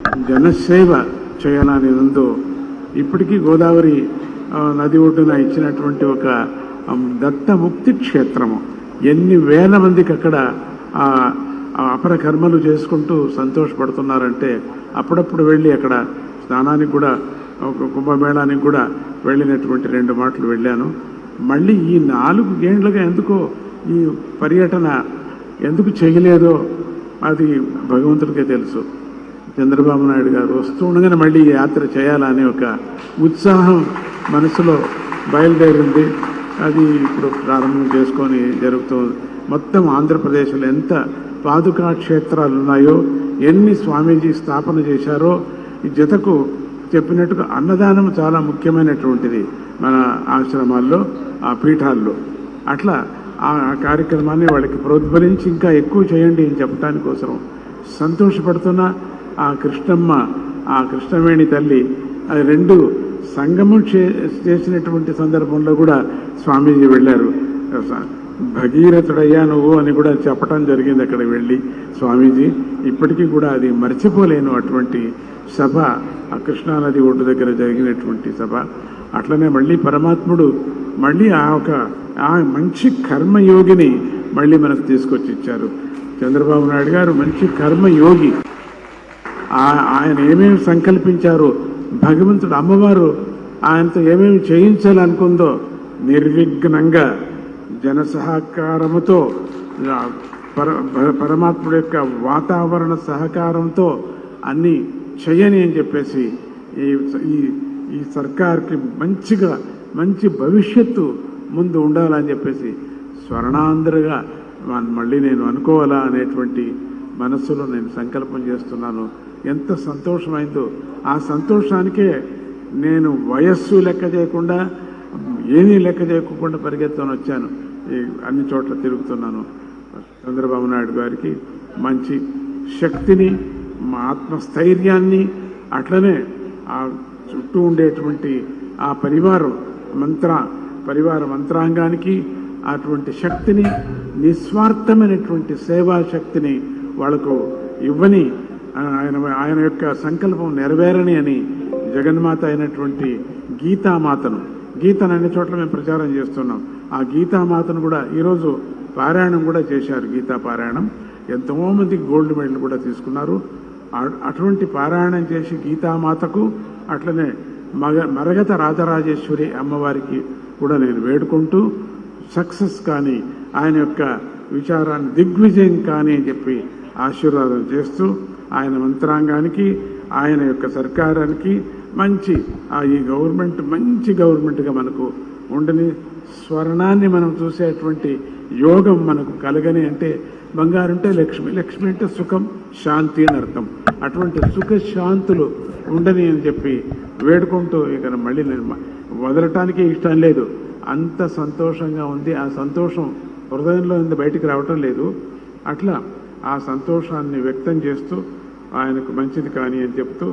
జనసేవ చేయాలని ఉందో ఇప్పటికీ గోదావరి నది ఒడ్డున ఇచ్చినటువంటి ఒక దత్తముక్తి క్షేత్రము ఎన్ని వేల మందికి అక్కడ అపర కర్మలు చేసుకుంటూ సంతోషపడుతున్నారంటే అప్పుడప్పుడు వెళ్ళి అక్కడ స్నానానికి కూడా కుంభమేళానికి కూడా వెళ్ళినటువంటి 2 మాటలు వెళ్ళాను. మళ్ళీ ఈ 4 ఏళ్లుగా ఎందుకో ఈ పర్యటన ఎందుకు చేయలేదో అది భగవంతుడికే తెలుసు. చంద్రబాబు నాయుడు గారు వస్తూ ఉండగానే మళ్ళీ యాత్ర చేయాలనే ఒక ఉత్సాహం మనసులో బయలుదేరింది. అది ఇప్పుడు ప్రారంభం చేసుకొని జరుగుతుంది. మొత్తం ఆంధ్రప్రదేశ్లో ఎంత పాదుకా క్షేత్రాలు ఉన్నాయో, ఎన్ని స్వామీజీ స్థాపన చేశారో, ఈ జతకు చెప్పినట్టుగా అన్నదానం చాలా ముఖ్యమైనటువంటిది మన ఆశ్రమాల్లో, ఆ పీఠాల్లో. అట్లా ఆ కార్యక్రమాన్ని వాళ్ళకి ప్రోద్బలించి ఇంకా ఎక్కువ చేయండి అని చెప్పడానికి కోసం సంతోషపడుతున్న ఆ కృష్ణమ్మ, ఆ కృష్ణవేణి తల్లి అది 2 సంగమం చేసినటువంటి సందర్భంలో కూడా స్వామీజీ వెళ్ళారు. భగీరథుడయ్యా నువ్వు అని కూడా చెప్పడం జరిగింది అక్కడ వెళ్ళి స్వామీజీ. ఇప్పటికీ కూడా అది మర్చిపోలేను అటువంటి సభ, ఆ కృష్ణానది ఒడ్డు దగ్గర జరిగినటువంటి సభ. అట్లనే మళ్ళీ పరమాత్ముడు మళ్ళీ ఆ మంచి కర్మయోగిని మళ్ళీ మనకు తీసుకొచ్చి ఇచ్చారు. చంద్రబాబు నాయుడు గారు మంచి కర్మయోగి. ఆయన ఏమేమి సంకల్పించారో, భగవంతుడు అమ్మవారు ఆయనతో ఏమేమి చేయించాలనుకుందో నిర్విఘ్నంగా జన సహకారముతో, పరమాత్ముడి యొక్క వాతావరణ సహకారంతో అన్ని చేయని అని చెప్పేసి ఈ సర్కార్కి మంచి భవిష్యత్తు ముందు ఉండాలని చెప్పేసి స్వర్ణాంధ్రగా మళ్ళీ నేను అనుకోవాలా అనేటువంటి మనస్సులో నేను సంకల్పం చేస్తున్నాను. ఎంత సంతోషమైందో ఆ సంతోషానికే నేను వయస్సు లెక్క చేయకుండా, ఏమీ లెక్క చేయకుండా పరిగెత్తుకొని వచ్చాను. అన్ని చోట్ల తిరుగుతున్నాను. చంద్రబాబు నాయుడు గారికి మంచి శక్తిని, మా ఆత్మస్థైర్యాన్ని, అట్లనే ఆ చుట్టూ ఉండేటువంటి ఆ పరివార మంత్రాంగానికి అటువంటి శక్తిని, నిస్వార్థమైనటువంటి సేవా శక్తిని వాళ్లకు ఇవ్వని, ఆయన యొక్క సంకల్పం నెరవేరని అని జగన్మాత అయినటువంటి గీతామాతను అన్ని చోట్ల మేము ప్రచారం చేస్తున్నాం. ఆ గీతామాతను కూడా ఈరోజు పారాయణం కూడా చేశారు. గీతా పారాయణం ఎంతోమంది గోల్డ్ మెడల్ కూడా తీసుకున్నారు. అటువంటి పారాయణం చేసి గీతామాతకు, అట్లనే మరగత రాజరాజేశ్వరి అమ్మవారికి కూడా నేను వేడుకుంటూ సక్సెస్ కానీ, ఆయన యొక్క విచారాన్ని దిగ్విజయం కానీ అని చెప్పి ఆశీర్వాదం చేస్తూ, ఆయన మంత్రాంగానికి, ఆయన యొక్క సర్కారానికి ఈ గవర్నమెంట్ మంచి గవర్నమెంట్గా మనకు ఉండని, స్వర్ణాన్ని మనం చూసేటువంటి యోగం మనకు కలగని. అంటే బంగారు అంటే లక్ష్మి, లక్ష్మి అంటే సుఖం, శాంతి అని అర్థం. అటువంటి సుఖ శాంతులు ఉండని అని చెప్పి వేడుకుంటూ ఇక మళ్ళీ నేను వదలటానికే ఇష్టం లేదు. అంత సంతోషంగా ఉంది. ఆ సంతోషం హృదయంలో బయటికి రావటం లేదు. అట్లా ఆ సంతోషాన్ని వ్యక్తం చేస్తూ ఆయనకు మంచిది కానీ అని చెప్తూ